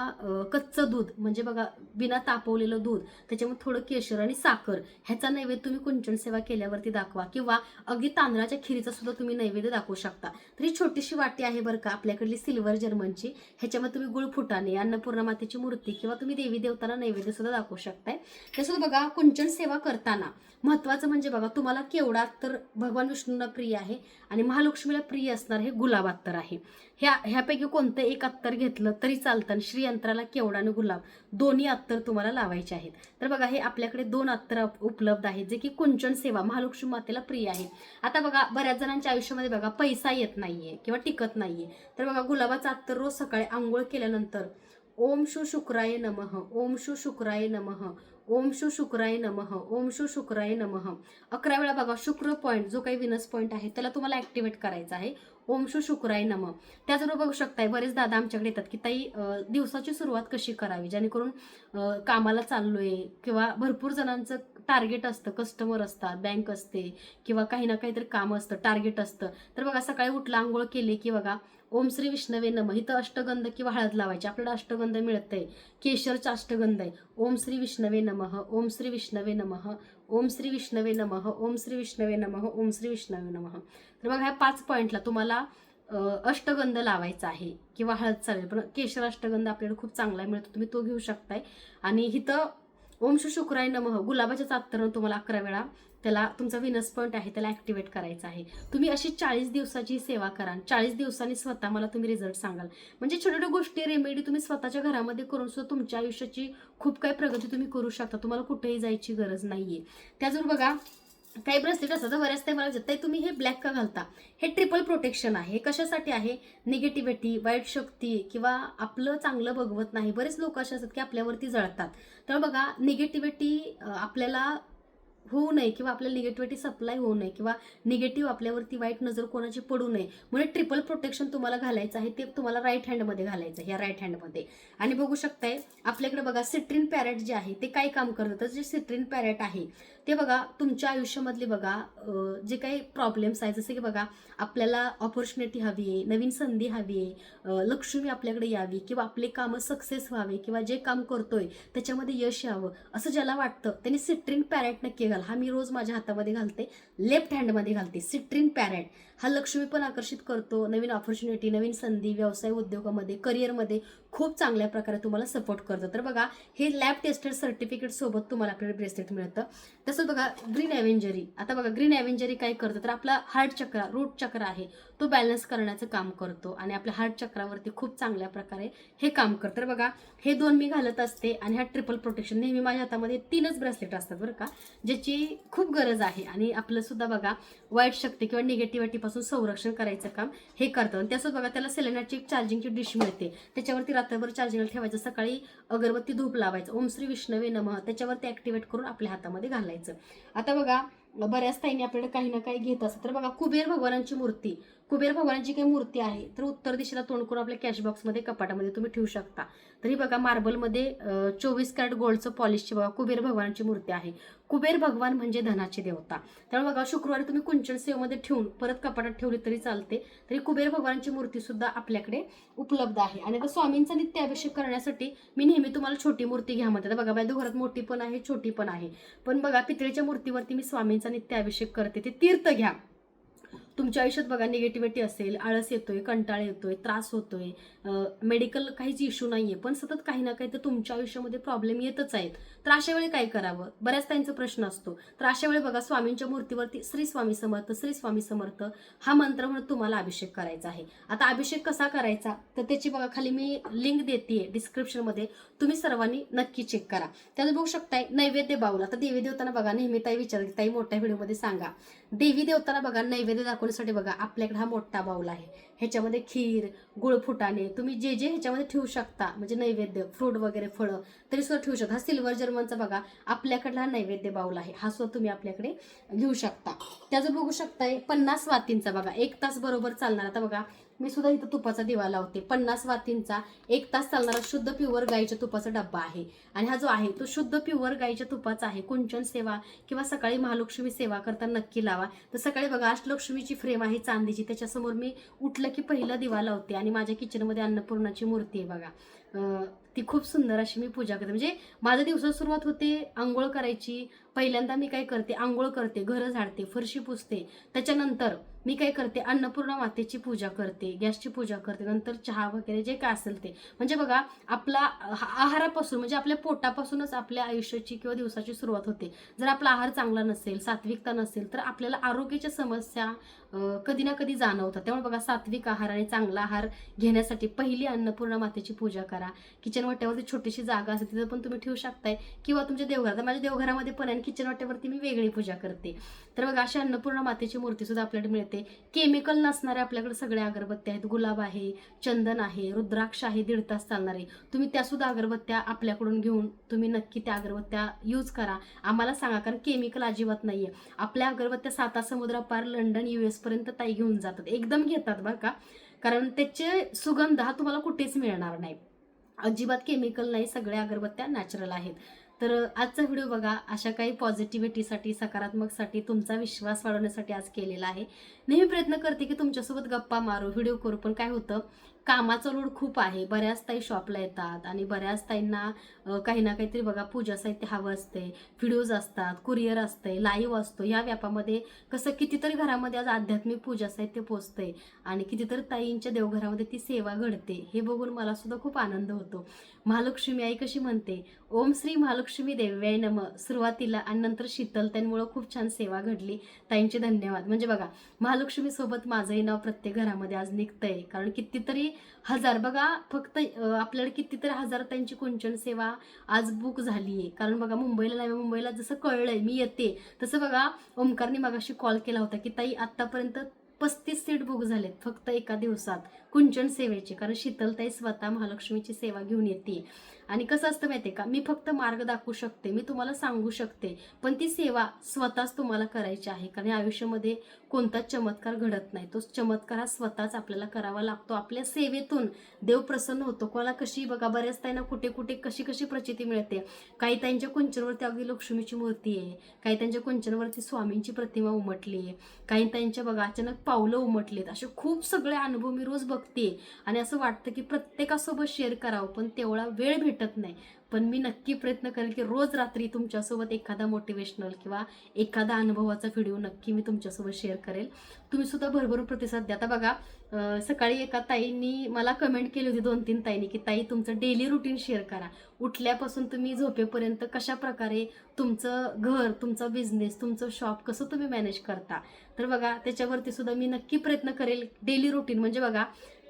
कच्चं दूध म्हणजे बघा बिना तापवलेलं दूध, त्याच्यामध्ये थोडं केशर आणि साखर ह्याचा नैवेद्य तुम्ही कुंचन सेवा केल्यावरती दाखवा. किंवा अगदी तांदळाच्या खिरीचा सुद्धा तुम्ही नैवेद्य दाखवू शकता. तर ही छोटीशी वाटी आहे बरं का आपल्याकडली सिल्वर जर्मनची. ह्याच्यामध्ये तुम्ही गुळ फुटाणे, अन्नपूर्णा मातेची मूर्ती किंवा तुम्ही देवी देवतांना नैवेद्य सुद्धा दाखवू शकताय. तसंच बघा कुंचन सेवा करताना महत्वाचं म्हणजे बघा तुम्हाला केवढा तर भगवान विष्णूंना प्रिय आहे आणि महालक्ष्मीला प्रिय असणार हे गुलाब अत्तर आहे. ह्यापैकी कोणतं एक अत्तर घेतलं तरी चालतं. श्री यंत्राला केवडा आणि गुलाब दोन्ही अत्तर तुम्हाला लावायचे आहेत. तर बघा हे आपल्याकडे 2 अत्तर उपलब्ध आहेत जे की कुंचन सेवा महालक्ष्मी मातेला प्रिय आहे. आता बघा बऱ्याच जणांच्या आयुष्यामध्ये बघा पैसा येत नाहीये किंवा टिकत नाहीये, तर बघा गुलाबाचा अत्तर रोज सकाळी आंघोळ केल्यानंतर ओम शू शुक्राय नमः, ओम शू शुक्राय नमः, ओम शू शुक्राय नमः, ओम शू शुक्राय नमः 11 वेळा बघा. शुक्र पॉईंट जो काही विनस पॉईंट आहे त्याला तुम्हाला ऍक्टिव्हेट करायचा आहे. ओम शू शुक्राय नमः. त्याचबरोबर बघू शकताय बरेच दादा आमच्याकडे येतात की ताई दिवसाची सुरुवात कशी करावी जेणेकरून कामाला चाललोय किंवा भरपूर जणांचं टार्गेट असतं, कस्टमर असतात, बँक असते किंवा काही ना काहीतरी काम असतं, टार्गेट असतं. तर बघा सकाळी उठला आंघोळ केली की बघा ओम श्री विष्णवे नमः इथं अष्टगंध किंवा हळद लावायची. आपल्याला अष्टगंध मिळतंय, केशरचा अष्टगंध आहे. ओम श्री विष्णवे नमः, ओम श्री विष्णवे नमः, ओम श्री विष्णवे नमः, ओम श्री विष्णवे नमः, ओम श्री विष्णवे नमः. तर बघा ह्या 5 पॉईंटला तुम्हाला अष्टगंध लावायचा आहे किंवा हळद चालेल, पण केशर अष्टगंध आपल्याला खूप चांगला मिळतो, तुम्ही तो घेऊ शकताय. आणि इथं ओम शू शुक्राय नमः गुलाबाच्या अत्तरनं तुम्हाला 11 वेळा त्याला तुमचा विनस पॉईंट आहे त्याला ऍक्टिव्हेट करायचा आहे. तुम्ही अशी 40 दिवसाची सेवा करा. 40 दिवसांनी स्वतः मला तुम्ही रिझल्ट सांगाल. म्हणजे छोट्या छोट्या गोष्टी रेमेडी तुम्ही स्वतःच्या घरामध्ये करून सुद्धा तुमच्या आयुष्याची खूप काही प्रगती तुम्ही करू शकता. तुम्हाला कुठेही जायची गरज नाहीये. त्याचबरोबर बघा काही ब्रेसलेट असतात तर बऱ्याच मला विचारतात, "ताई तुम्ही हे ब्लॅक का घालता?" हे ट्रिपल प्रोटेक्शन आहे. हे कशासाठी आहे? निगेटिव्हिटी, वाईट शक्ती किंवा आपलं चांगलं बघवत नाही. बरेच लोक असे असतात की आपल्यावरती जळतात. तर बघा निगेटिव्हिटी आपल्याला होऊ नये किंवा आपल्याला निगेटिव्हिटी सप्लाय होऊ नये किंवा निगेटिव्ह आपल्यावरती वाईट नजर कोणाची पडू नये म्हणून ट्रिपल प्रोटेक्शन तुम्हाला घालायचं आहे. ते तुम्हाला राईट हँडमध्ये घालायचं आहे, या राईट हँडमध्ये. आणि बघू शकताय आपल्याकडे बघा सिट्रिन पॅरेट जे आहे ते काय काम करतं. तर जे सिट्रिन पॅरेट आहे ते बघा तुमच्या आयुष्यामधले बघा जे काही प्रॉब्लेम्स आहेत, जसे की बघा आपल्याला ऑपॉर्च्युनिटी हवी आहे, नवीन संधी हवी आहे, लक्ष्मी आपल्याकडे यावी किंवा आपले कामं सक्सेस व्हावे किंवा जे काम करतोय त्याच्यामध्ये यश यावं असं ज्याला वाटतं त्यांनी सिट्रिन पॅरेट नक्की घाल. हा मी रोज माझ्या हातामध्ये घालते, लेफ्ट हँडमध्ये घालते. सिट्रिन पॅरेट हा लक्ष्मी पण आकर्षित करतो, नवीन ऑपॉर्च्युनिटी, नवीन संधी, व्यवसाय उद्योगामध्ये, करिअरमध्ये खूप चांगल्या प्रकारे तुम्हाला सपोर्ट करतं. तर बघा हे लॅब टेस्टेड सर्टिफिकेट सोबत तुम्हाला आपल्याला ब्रेसलेट मिळतं. तसंच बघा ग्रीन ॲव्हेंजरी. आता बघा ग्रीन ॲव्हेंजरी काय करतं तर आपला हार्ट चक्र, रूट चक्र आहे तो बॅलन्स करण्याचं काम करतो आणि आपल्या हार्ट चक्रावरती खूप चांगल्या प्रकारे हे काम करतं. तर बघा हे 2 मी घालत असते आणि हा ट्रिपल प्रोटेक्शन नेहमी माझ्या हातामध्ये 3च ब्रेसलेट असतात बरं का, ज्याची खूप गरज आहे. आणि आपलं सुद्धा बघा वाईट शक्ती किंवा निगेटिव्हिटीपासून संरक्षण करायचं काम हे करतं. आणि त्यासोबत बघा त्याला सेलेनाची एक चार्जिंगची डिश मिळते, त्याच्यावरती रात्रभर चार्जिंगला ठेवायचं, सकाळी अगरबत्ती धूप लावायचं, ओम श्री विष्णवे नमः त्याच्यावरती ऍक्टिव्हेट करून आपल्या हातामध्ये घालायचं. आता बघा बऱ्याच ताईंनी आपल्याकडे काही ना काही घेत असतात. तर बघा कुबेर भगवानांची मूर्ती, कुबेर भगवानांची काही मूर्ती आहे तर उत्तर दिशेला तोंड करून आपल्या कॅश बॉक्समध्ये कपाटामध्ये तुम्ही ठेवू शकता. तरी बघा मार्बलमध्ये 24 कॅरेट गोल्डचं पॉलिशची बघा कुबेर भगवानांची मूर्ती आहे. कुबेर भगवान म्हणजे धनाची देवता. त्यामुळे बघा शुक्रवारी तुम्ही कुंचन सेवेमध्ये ठेवून परत कपाटात ठेवली तरी चालते. तरी कुबेर भगवानांची मूर्ती सुद्धा आपल्याकडे उपलब्ध आहे. आणि आता स्वामींचा नित्य अभिषेक करण्यासाठी मी नेहमी तुम्हाला छोटी मूर्ती घ्या म्हणते. बघा माझ्या घरात मोठी पण आहे, छोटी पण आहे. पण बघा पितळेच्या मूर्तीवरती मी स्वामींचा नित्य अभिषेक करते. ते तीर्थ घ्या. तुमच्या आयुष्यात बघा निगेटिव्हिटी असेल, आळस येतोय, कंटाळा येतोय, त्रास होतोय, मेडिकल काहीच इश्यू नाहीये पण सतत काही ना काही तर तुमच्या आयुष्यामध्ये प्रॉब्लेम येतच आहेत. तर अशा वेळी काय करावं बऱ्याच त्यांचा प्रश्न असतो. तर अशा वेळी बघा स्वामींच्या मूर्तीवरती श्री स्वामी समर्थ, श्री स्वामी समर्थ हा मंत्र म्हणून तुम्हाला अभिषेक करायचा आहे. आता अभिषेक कसा करायचा तर त्याची बघा खाली मी लिंक देते डिस्क्रिप्शनमध्ये, तुम्ही सर्वांनी नक्की चेक करा. त्यात बघू शकताय नैवेद्य बाऊल. आता देवी देवताना बघा नेहमी ताई विचारते ताई मोठ्या व्हिडिओमध्ये सांगा. देवी देवताना बघा नैवेद्य दाखवण्यासाठी बघा आपल्याकडे हा मोठा बाऊल आहे, ह्याच्यामध्ये खीर, गुळ फुटाणे तुम्ही जे जे ह्याच्यामध्ये ठेवू शकता म्हणजे नैवेद्य फ्रूट वगैरे फळं तरी सुद्धा ठेवू शकता. हा सिल्वर जर्मनचा बघा आपल्याकडला हा नैवेद्य बाऊल आहे, हा सुद्धा तुम्ही आपल्याकडे घेऊ शकता. त्याचं बघू शकताय 50 वातींचा बघा 1 तास बरोबर चालणार. आता बघा मी सुद्धा इथं तुपाचा दिवा लावते. 50 वातींचा 1 तास चालणारा शुद्ध प्युअर गाईच्या तुपाचा डब्बा आहे. आणि हा जो आहे तो शुद्ध प्युअर गाईच्या तुपाचा आहे. कुंचन सेवा किंवा सकाळी महालक्ष्मी सेवा करताना नक्की लावा. तर सकाळी बघा अष्टलक्ष्मीची फ्रेम आहे चांदीची, त्याच्यासमोर मी उठलं की पहिला दिवा लावते. आणि माझ्या किचनमध्ये अन्नपूर्णाची मूर्ती आहे बघा, ती खूप सुंदर अशी मी पूजा करते. म्हणजे माझ्या दिवसात सुरुवात होते आंघोळ करायची. पहिल्यांदा मी काय करते आंघोळ करते, घरं झाडते, फरशी पुसते. त्याच्यानंतर मी काय करते अन्नपूर्णा मातेची पूजा करते, गॅसची पूजा करते, नंतर चहा वगैरे जे काय असेल ते. म्हणजे बघा आपला आहारापासून म्हणजे आपल्या पोटापासूनच आपल्या आयुष्याची किंवा दिवसाची सुरुवात होते. जर आपला आहार चांगला नसेल, सात्विकता नसेल तर आपल्याला आरोग्याच्या समस्या कधी ना कधी जाणवतात. त्यामुळे बघा सात्विक आहार आणि चांगला आहार घेण्यासाठी पहिली अन्नपूर्णा मातेची पूजा करा. किचन वाट्यावरती छोटीशी जागा असते तिथं पण तुम्ही ठेवू शकताय किंवा तुमच्या देवघरात, माझ्या देवघरामध्ये पण आहे किचन वाट्यावरती मी वेगळी पूजा करते. तर बघा अशी अन्नपूर्णा मातेची मूर्ती सुद्धा आपल्याकडे मिळते. केमिकल नसणारे आपल्याकडे सगळ्या अगरबत्त्या आहेत, गुलाब आहे, चंदन आहे, रुद्राक्ष आहे 1.5 तास चालणारे. तुम्ही त्या सुद्धा अगरबत्त्या आपल्याकडून घेऊन तुम्ही नक्की त्या अगरबत्त्या यूज करा, आम्हाला सांगा. कारण केमिकल अजिबात नाहीये. आपल्या अगरबत्त्या 7 समुद्रापार लंडन US पर्यंत ताई घेऊन जातात, एकदम घेतात बरं का. कारण त्याचे सुगंध हा तुम्हाला कुठेच मिळणार नाही, अजिबात केमिकल नाही, सगळ्या अगरबत्त्या नॅचरल आहेत. तर आजचा व्हिडिओ बघा अशा काही पॉझिटिव्हिटीसाठी, सकारात्मकसाठी, तुमचा विश्वास वाढवण्यासाठी आज केलेला आहे. नेहमी प्रयत्न करते की तुमच्यासोबत गप्पा मारू, व्हिडिओ करू, पण काय होतं कामाचा लोड खूप आहे. बऱ्याच ताई शॉपला येतात आणि बऱ्याच ताईंना काही ना काहीतरी बघा पूजा साहित्य हवं असते, व्हिडिओज असतात, कुरिअर असते, लाईव्ह असतो. या व्यापामध्ये कसं कितीतरी घरामध्ये आज आध्यात्मिक पूजा साहित्य पोचतंय आणि कितीतरी ताईंच्या देवघरामध्ये ती सेवा घडते. हे बघून मला सुद्धा खूप आनंद होतो. महालक्ष्मी आई कशी म्हणते ओम श्री महालक्ष्मी देव्याय नमः सुरुवातीला आणि नंतर शीतलतेमुळे खूप छान सेवा घडली. ताईंचे धन्यवाद. म्हणजे बघा महालक्ष्मी सोबत माझंही नाव प्रत्येक घरामध्ये आज निघतंय. कारण कितीतरी हजार बघा फक्त आपल्याला कितीतरी हजार त्यांची कुंचन सेवा आज बुक झाली आहे. कारण बघा मुंबईला जसं कळलंय मी येते तसं बघा ओमकारने मगाशी कॉल केला होता की ताई आतापर्यंत 35 सीट बुक झालेत फक्त एका दिवसात कुंचन सेवेचे. कारण शीतलताई स्वतः महालक्ष्मीची सेवा घेऊन येते. आणि कसं असतं माहितीये का, मी फक्त मार्ग दाखवू शकते, मी तुम्हाला सांगू शकते, पण ती सेवा स्वतःच तुम्हाला करायची आहे. कारण आयुष्यामध्ये कोणताच चमत्कार घडत नाही, तो चमत्कार हा स्वतःच आपल्याला करावा लागतो. आपल्या सेवेतून देव प्रसन्न होतो. कोणाला कशी बघा, बऱ्याच ताईंना कुठे कुठे कशी कशी प्रचिती मिळते. काही ताईंच्या कुंचनवरती अगदी लक्ष्मीची मूर्ती आहे, काही त्यांच्या कुंचनवरती स्वामींची प्रतिमा उमटली आहे, काही ताईंच्या बघा अचानक पावलं उमटलीत. असे खूप सगळे अनुभव मी रोज बघते आणि असं वाटतं की प्रत्येकासोबत शेअर करावं, पण तेवढा वेळ भेटत नाही. पण मी नक्की प्रयत्न करेन की रोज रात्री तुमच्यासोबत एखादा मोटिवेशनल किंवा एखादा अनुभवाचा व्हिडिओ नक्की मी तुमच्यासोबत शेअर करेल. तुम्ही सुद्धा भरभरून प्रतिसाद द्या. आता बघा सकाळी एका ताईंनी मला कमेंट केली होती, 2-3 ताईंनी, की ताई तुमचं डेली रुटीन शेअर करा. उठल्यापासून तुम्ही झोपेपर्यंत कशा प्रकारे तुमचं घर, तुमचा बिझनेस, तुमचं शॉप कसं तुम्ही मॅनेज करता. तर बघा त्याच्यावरती सुद्धा मी नक्की प्रयत्न करेल. डेली रुटीन म्हणजे बघा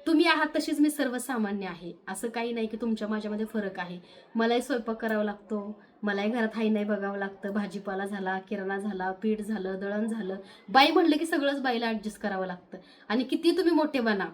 तुम्ही आहात तशीच मी सर्वसामान्य आहे, असं काही नाही की तुमच्या माझ्यामध्ये फरक आहे. मलाही स्वयंपाक करावा लागतो, मलाही घरात हाई नाही बघावं लागतं. भाजीपाला झाला, किराणा झाला, पीठ झालं, दळण झालं, बाई म्हणलं की सगळंच बाईला ऍडजस्ट करावं लागतं. आणि किती तुम्ही मोठे बना,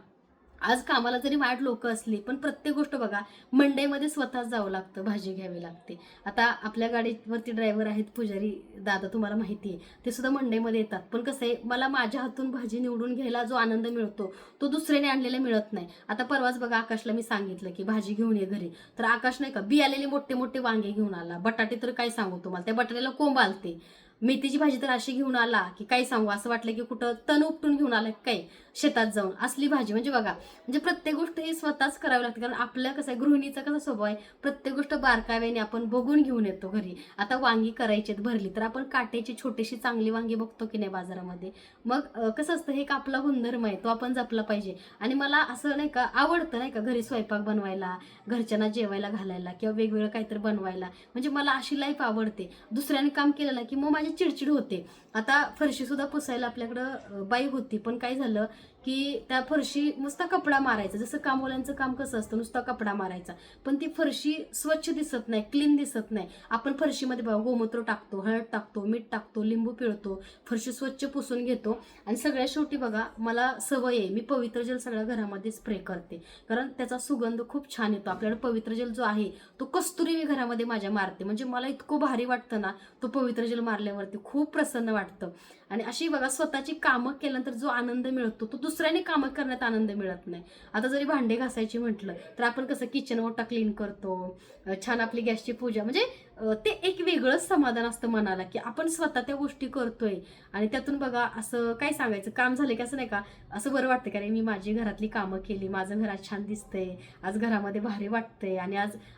आज कामाला जरी वाढ लोक असली पण प्रत्येक गोष्ट बघा मंडईमध्ये स्वतःच जावं लागतं, भाजी घ्यावी लागते. आता आपल्या गाडीवरती ड्रायव्हर आहेत पुजारी दादा, तुम्हाला माहिती आहे, ते सुद्धा मंडईमध्ये येतात. पण कसं आहे, मला माझ्या हातून भाजी निवडून घ्यायला जो आनंद मिळतो तो दुसऱ्याने आणलेला मिळत नाही. आता परवाच बघा आकाशला मी सांगितलं की भाजी घेऊन ये घरी, तर आकाश नाही का बी आलेले मोठे मोठे वांगे घेऊन आला. बटाटे तर काय सांगू तुम्हाला, त्या बटाट्याला कोंब आलते. मेथीची भाजी तर अशी घेऊन आला की काय सांगू, असं वाटलं की कुठं तण उपटून घेऊन आला काय शेतात जाऊन, असली भाजी. म्हणजे बघा, म्हणजे प्रत्येक गोष्ट ही स्वतःच करावी लागते. कारण आपल्या कसं आहे, गृहिणीचा कसा स्वभाव आहे, प्रत्येक गोष्ट बारकाव्याने आपण बघून घेऊन येतो घरी. आता वांगी करायची भरली तर आपण काट्याची छोटीशी चांगली वांगी बघतो की नाही बाजारामध्ये. मग कसं असतं, हे एक आपला गुणधर्म आहे, तो आपण जपला पाहिजे. आणि मला असं नाही का आवडतं नाही का घरी स्वयंपाक बनवायला, घरच्यांना जेवायला घालायला किंवा वेगवेगळं काहीतरी बनवायला. म्हणजे मला अशी लाईफ आवडते. दुसऱ्याने काम केलं ना की मग माझी चिडचिड होते. आता फरशी सुद्धा पुसायला आपल्याकडं बाई होती, पण काय झालं की त्या फरशी नुसता कपडा मारायचा, जसं कामवाल्यांचं काम कसं असतं, नुसता कपडा मारायचा, पण ती फरशी स्वच्छ दिसत नाही, क्लीन दिसत नाही. आपण फरशीमध्ये बघा गोमूत्र टाकतो, हळद टाकतो, मीठ टाकतो, लिंबू पिळतो, फरशी स्वच्छ पुसून घेतो. आणि सगळ्यात शेवटी बघा मला सवय आहे, मी पवित्र जल सगळ्या घरामध्ये स्प्रे करते, कारण त्याचा सुगंध खूप छान येतो. आपल्याला पवित्र जल जो आहे तो कस्तुरी मी घरामध्ये माझ्या मारते. म्हणजे मला इतकं भारी वाटतं ना, तो पवित्र जल मारल्यावरती खूप प्रसन्न वाटतं. आणि अशी बघा स्वतःची कामं केल्यानंतर जो आनंद मिळतो तो दुसऱ्याने कामं करण्यात आनंद मिळत नाही. आता जरी भांडे घासायची म्हटलं तर आपण कसं किचन ओटा क्लीन करतो, छान आपली गॅसची पूजा, म्हणजे ते एक वेगळंच समाधान असतं मनाला की आपण स्वतः त्या गोष्टी करतोय. आणि त्यातून बघा असं काय सांगायचं, काम झालं की असं नाही का, असं बरं वाटतं का रे मी माझी घरातली कामं केली, माझं घरात छान दिसतंय, आज घरामध्ये भारी वाटतंय. आणि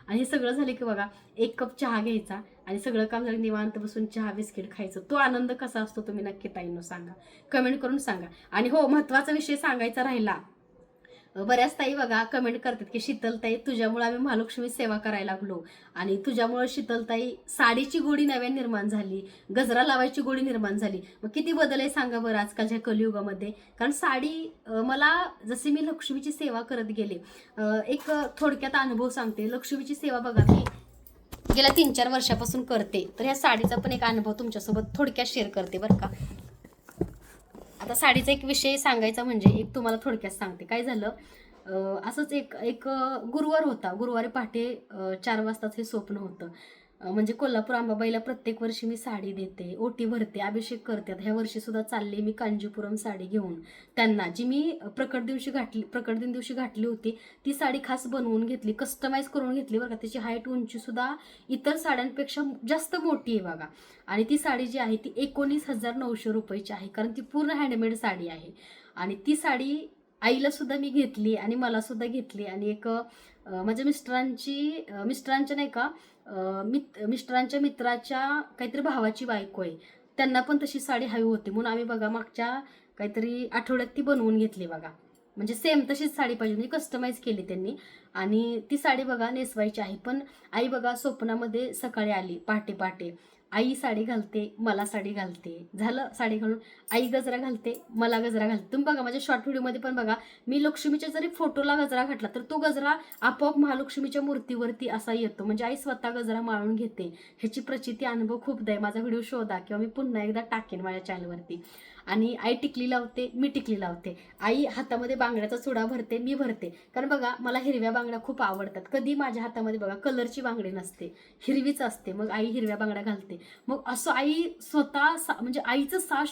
हे सगळं झालं की बघा 1 कप चहा घ्यायचा आणि सगळं काम झालं निवांत बसून चहा बिस्किट खायचं. तो आनंद कसा असतो तुम्ही नक्की ताईंनो सांगा, कमेंट करून सांगा. आणि हो, महत्त्वाचा विषय सांगायचा राहिला, बऱ्याच ताई बघा कमेंट करतात की शीतलताई तुझ्यामुळे आम्ही महालक्ष्मी सेवा करायला लागलो, आणि तुझ्यामुळे शीतलताई साडीची गोडी नव्याने निर्माण झाली, गजरा लावायची गोडी निर्माण झाली. मग किती बदल आहे सांगा बरं आजकालच्या कलियुगामध्ये. कारण साडी मला जसे मी लक्ष्मीची सेवा करत गेले, एक थोडक्यात अनुभव सांगते. लक्ष्मीची सेवा बघा मी गेल्या 3-4 वर्षापासून करते, तर ह्या साडीचा पण एक अनुभव तुमच्यासोबत थोडक्यात शेअर करते बरं का. आता साडीचा एक विषय सांगायचा म्हणजे एक तुम्हाला थोडक्यात सांगते. काय झालं, असंच एक एक गुरुवार होता, गुरुवारी पहाटे 4 वाजताच हे स्वप्न होतं. म्हणजे कोल्हापूर अंबाबाईला प्रत्येक वर्षी मी साडी देते, ओटी भरते, अभिषेक करते. ह्या वर्षी सुद्धा चालले मी कांजीपुरम साडी घेऊन त्यांना, जी मी प्रकट दिन दिवशी घातली होती, ती साडी खास बनवून घेतली, कस्टमाइज करून घेतली बघा. त्याची हाईट उंची सुद्धा इतर साड्यांपेक्षा जास्त मोठी आहे बघा. आणि ती साडी जी आहे ती 19,900 रुपयाची आहे, कारण ती पूर्ण हँडमेड साडी आहे. आणि ती साडी आईला सुद्धा मी घेतली आणि मला सुद्धा घेतली. आणि एक माझ्या मिस्टरांच्या नाही का मिस्टरांच्या मित्राच्या काहीतरी भावाची बायको आहे, त्यांना पण तशी साडी हवी होती, म्हणून आम्ही बघा मागच्या काहीतरी आठवड्यात ती बनवून घेतली बघा. म्हणजे सेम तशीच साडी पाहिजे, म्हणजे कस्टमाइज केली त्यांनी. आणि ती साडी बघा नेसवायची आहे. पण आई बघा स्वप्नामध्ये सकाळी आली पहाटे, आई साडी घालते, मला साडी घालते, झालं साडी घालून. आई गजरा घालते, मला गजरा घालते. तुम्ही बघा माझ्या शॉर्ट व्हिडिओमध्ये पण बघा, मी लक्ष्मीच्या जरी फोटोला गजरा घातला तर तो गजरा आपोआप महालक्ष्मीच्या मूर्तीवरती असा येतो. म्हणजे आई स्वतः गजरा माळून घेते. ह्याची प्रचिती अनुभव खूपदा आहे. माझा व्हिडिओ शोधा किंवा मी पुन्हा एकदा टाकेन माझ्या चॅनलवरती. आणि आई टिकली लावते, मी टिकली लावते. आई हातामध्ये बांगड्याचा चुडा भरते, मी भरते. कारण बघा मला हिरव्या बांगड्या खूप आवडतात. कधी माझ्या हातामध्ये बघा कलरची बांगडी नसते, हिरवीच असते. मग आई हिरव्या बांगड्या घालते. मग असं आई स्वतः म्हणजे आईचं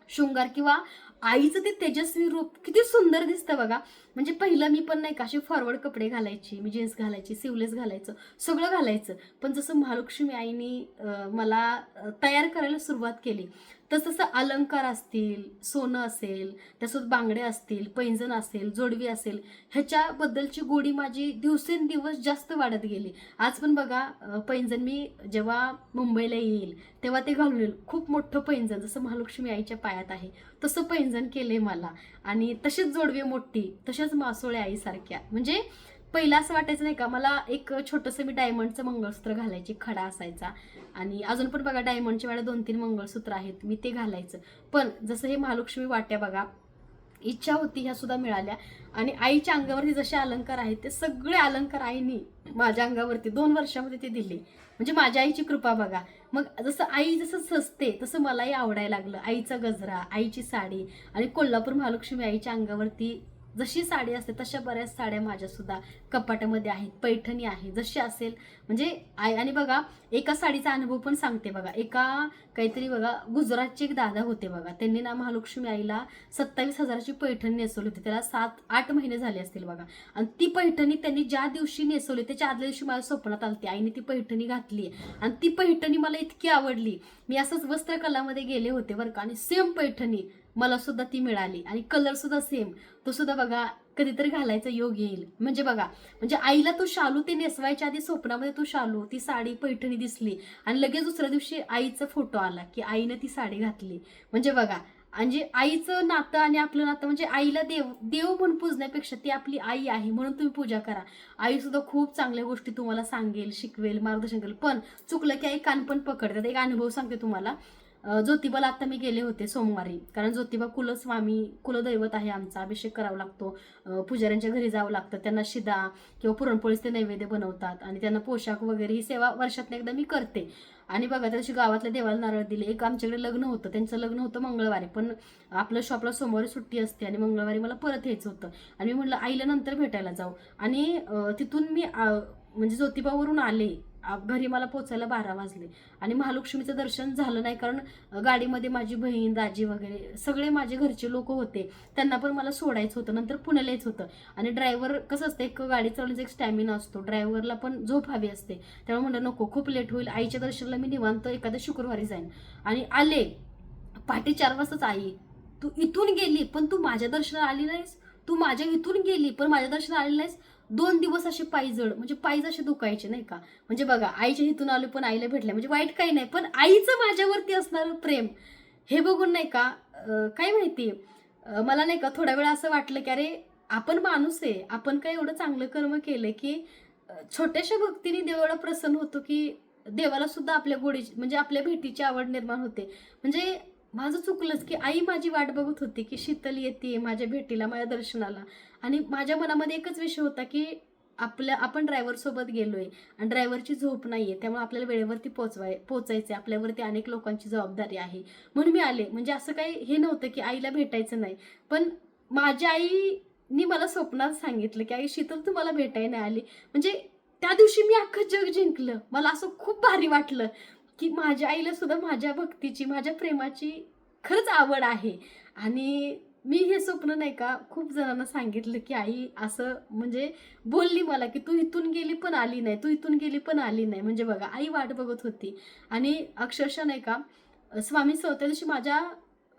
शृंगार किंवा आईचं ते तेजस्वी रूप किती सुंदर दिसतं बघा. म्हणजे पहिलं मी पण नाही का असे फॉरवर्ड कपडे घालायची, मी जीन्स घालायची, सिवलेस घालायचं, सगळं घालायचं. पण जसं महालक्ष्मी आईनी मला तयार करायला सुरुवात केली तसं अलंकार असतील, सोनं असेल, त्यासोबत बांगडे असतील, पैंजण असेल, जोडवी असेल, ह्याच्याबद्दलची गोडी माझी दिवसेंदिवस जास्त वाढत गेली. आज पण बघा पैंजण मी जेव्हा मुंबईला येईल तेव्हा ते घालून येईल. खूप मोठं पैंजण जसं महालक्ष्मी आईच्या पायात आहे तसं पैंजण केले मला. आणि तशीच जोडवी मोठी, तशाच मासोळ्या आईसारख्या. म्हणजे पहिला असं वाटायचं नाही का, मला एक छोटंसं मी डायमंडचं मंगळसूत्र घालायची, खडा असायचा. आणि अजून पण बघा डायमंडच्या वेळेला 2-3 मंगळसूत्र आहेत, मी ते घालायचं. पण जसं हे महालक्ष्मी वाट्या बघा, इच्छा होती ह्या सुद्धा मिळाल्या. आणि आईच्या अंगावरती जसे अलंकार आहेत ते सगळे अलंकार आईनी माझ्या अंगावरती 2 वर्षामध्ये ते दिले. म्हणजे माझ्या आईची कृपा बघा. मग जसं आई जसं सजते तसं मलाही आवडायला लागलं. आईचा गजरा, आईची साडी. आणि कोल्हापूर महालक्ष्मी आईच्या अंगावरती जशी साडी असते तशा बऱ्याच साड्या माझ्या सुद्धा कपाटामध्ये आहेत. पैठणी आहे जशी असेल म्हणजे आई. आणि बघा एका साडीचा अनुभव पण सांगते बघा. एका काहीतरी बघा गुजरातचे एक दादा होते बघा, त्यांनी ना महालक्ष्मी आईला 27,000ची पैठणी नेसवली होती. त्याला 7-8 महिने झाले असतील बघा. आणि ती पैठणी त्यांनी ज्या दिवशी नेसवली त्याच्या आदल्या दिवशी माझ्या स्वप्नात आलती, आईने ती पैठणी घातली. आणि ती पैठणी मला इतकी आवडली. मी असंच वस्त्रकलामध्ये गेले होते बरं का, आणि सेम पैठणी मला सुद्धा ती मिळाली. आणि कलर सुद्धा सेम. तो सुद्धा बघा कधीतरी घालायचा योग येईल. म्हणजे बघा, म्हणजे आईला तो शालू ते नेसवायच्या आधी स्वप्नामध्ये तो शालू, ती साडी, पैठणी दिसली. आणि लगेच दुसऱ्या दिवशी आईचा फोटो आला की आईनं ती साडी घातली. म्हणजे बघा, म्हणजे आईचं नातं आणि आपलं नातं, म्हणजे आईला देव म्हणून पूजण्यापेक्षा ती आपली आई आहे म्हणून तुम्ही पूजा करा. आई सुद्धा खूप चांगल्या गोष्टी तुम्हाला सांगेल, शिकवेल, मार्गदर्शन करेल. पण चुकलं की आई कान पण पकडतात. एक अनुभव सांगते तुम्हाला. ज्योतिबाला आता मी गेले होते सोमवारी, कारण ज्योतिबा कुलस्वामी, कुलदैवत आहे आमचा. अभिषेक करावा लागतो, पुजाऱ्यांच्या घरी जावं लागतं, त्यांना शिदा किंवा पुरणपोळीच ते नैवेद्य बनवतात आणि त्यांना पोशाख वगैरे ही सेवा वर्षातनं एकदा मी करते. आणि बघा त्या दिवशी गावातल्या देवाला नारळ दिले. एक आमच्याकडे लग्न होतं, त्यांचं लग्न होतं मंगळवारी, पण आपलं शॉपला सोमवारी सुट्टी असते आणि मंगळवारी मला परत यायचं होतं. आणि मी म्हटलं आईला नंतर भेटायला जाऊ. आणि तिथून मी म्हणजे ज्योतिबावरून आले, घरी मला पोचायला 12 वाजले. आणि महालक्ष्मीचं दर्शन झालं नाही, कारण गाडीमध्ये माझी बहीण, दाजी वगैरे सगळे माझे घरचे लोक होते. त्यांना पण मला सोडायचं होतं, नंतर पुण्याला यायचं होतं. आणि ड्रायव्हर कसं असतं, एक गाडी चालवण्याचा एक स्टॅमिना असतो, ड्रायव्हरला पण झोप हवी असते. त्यामुळे म्हणलं नको, खूप लेट होईल, आईच्या दर्शनाला मी निवांत एखाद्या शुक्रवारी जाईन. आणि आले पहाटे 4 वाजताच. आई तू इथून गेली पण तू माझ्या दर्शनाला आली नाहीस, तू माझ्या इथून गेली पण माझ्या दर्शनाला आली नाहीस. 2 दिवस असे पायी जड, म्हणजे पायी असे दुखायचे नाही का. म्हणजे बघा आईच्या इथून आलो पण आईला भेटल्या, म्हणजे वाईट काही नाही, पण आईचं माझ्यावरती असणारं प्रेम हे बघून नाही का, काय माहिती, मला नाही का थोड्या वेळा असं वाटलं की अरे आपण माणूस आहे, आपण काय एवढं चांगलं कर्म केलं की छोट्याशा भक्तीने देव एवढा प्रसन्न होतो की देवाला सुद्धा आपल्या गोडी म्हणजे आपल्या भेटीची आवड निर्माण होते. म्हणजे माझं चुकलंच की आई माझी वाट बघत होती की शीतल येते माझ्या भेटीला, माझ्या दर्शनाला. आणि माझ्या मनामध्ये एकच विषय होता की आपण ड्रायव्हर सोबत गेलोय आणि ड्रायव्हरची झोप नाहीये, त्यामुळे आपल्याला वेळेवरती पोचायचे, आपल्यावरती अनेक लोकांची जबाबदारी आहे म्हणून मी आले. म्हणजे असं काही हे नव्हतं की आईला भेटायचं नाही, पण माझ्या आईनी मला स्वप्नात सांगितलं की आई शीतल तू मला भेटायला नाही आली. म्हणजे त्या दिवशी मी अख्खं जग जिंकलं. मला असं खूप भारी वाटलं की माझ्या आईला सुद्धा माझ्या भक्तीची, माझ्या प्रेमाची खरंच आवड आहे. आणि मी हे स्वप्न नाही का खूप जणांना सांगितलं की आई असं म्हणजे बोलली मला की तू इथून गेली पण आली नाही, तू इथून गेली पण आली नाही. म्हणजे बघा आई वाट बघत होती. आणि अक्षरशः नाही का स्वामी चौथ्या दिवशी माझ्या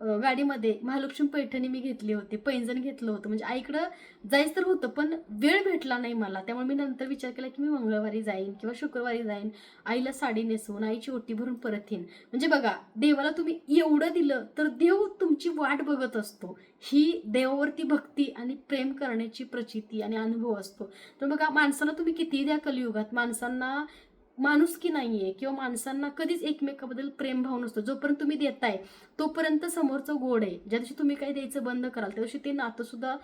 गाडीमध्ये महालक्ष्मी पैठणी मी घेतली होती, पैंजण घेतलं होतं. म्हणजे आईकडं जायचं तर होतं पण वेळ भेटला नाही मला. त्यामुळे मी नंतर विचार केला की मी मंगळवारी जाईन किंवा शुक्रवारी जाईन, आईला साडी नेसवून आईची ओटी भरून परत येईन. म्हणजे बघा देवाला तुम्ही एवढं दिलं तर देव तुमची वाट बघत असतो. ही देवावरती भक्ती आणि प्रेम करण्याची प्रचिती आणि अनुभव असतो. तर बघा माणसाला तुम्ही कितीही द्या कलियुगात, माणसांना माणुसकी नाहीये किंवा माणसांना कधीच एकमेकाबद्दल प्रेमभाव नसतो. जोपर्यंत तुम्ही देताय तोपर्यंत समोरचं गोड आहे. ज्या दिवशी तुम्ही काही द्यायचं बंद कराल त्या दिवशी ते नातं सुद्धा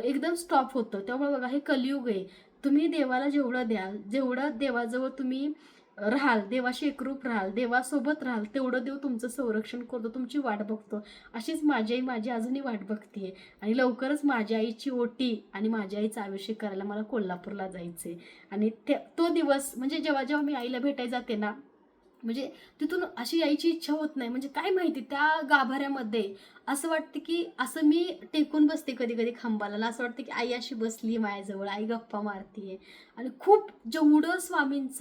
एकदम स्टॉप होतं. त्यामुळे बघा हे कलियुग आहे. तुम्ही देवाला जेवढं द्याल, जेवढं देवाजवळ तुम्ही राहाल, देवाशी एकरूप राहाल, देवासोबत राहाल, तेवढं देव तुमचं संरक्षण करतो, तुमची वाट बघतो. अशीच माझी आई माझी अजूनही वाट बघतीये आणि लवकरच माझ्या आईची ओटी आणि माझ्या आईचं आयुष्य करायला मला कोल्हापूरला जायचंय. आणि तो दिवस म्हणजे जेव्हा जेव्हा मी आईला भेटायला जाते ना, म्हणजे तिथून अशी यायची इच्छा होत नाही. म्हणजे काय माहिती त्या गाभाऱ्यामध्ये असं वाटतं की असं मी टेकून बसते कधी कधी खांबाला आणि असं वाटतं की आई अशी बसली माझ्याजवळ, आई गप्पा मारतीये आणि खूप जेवढं स्वामींचं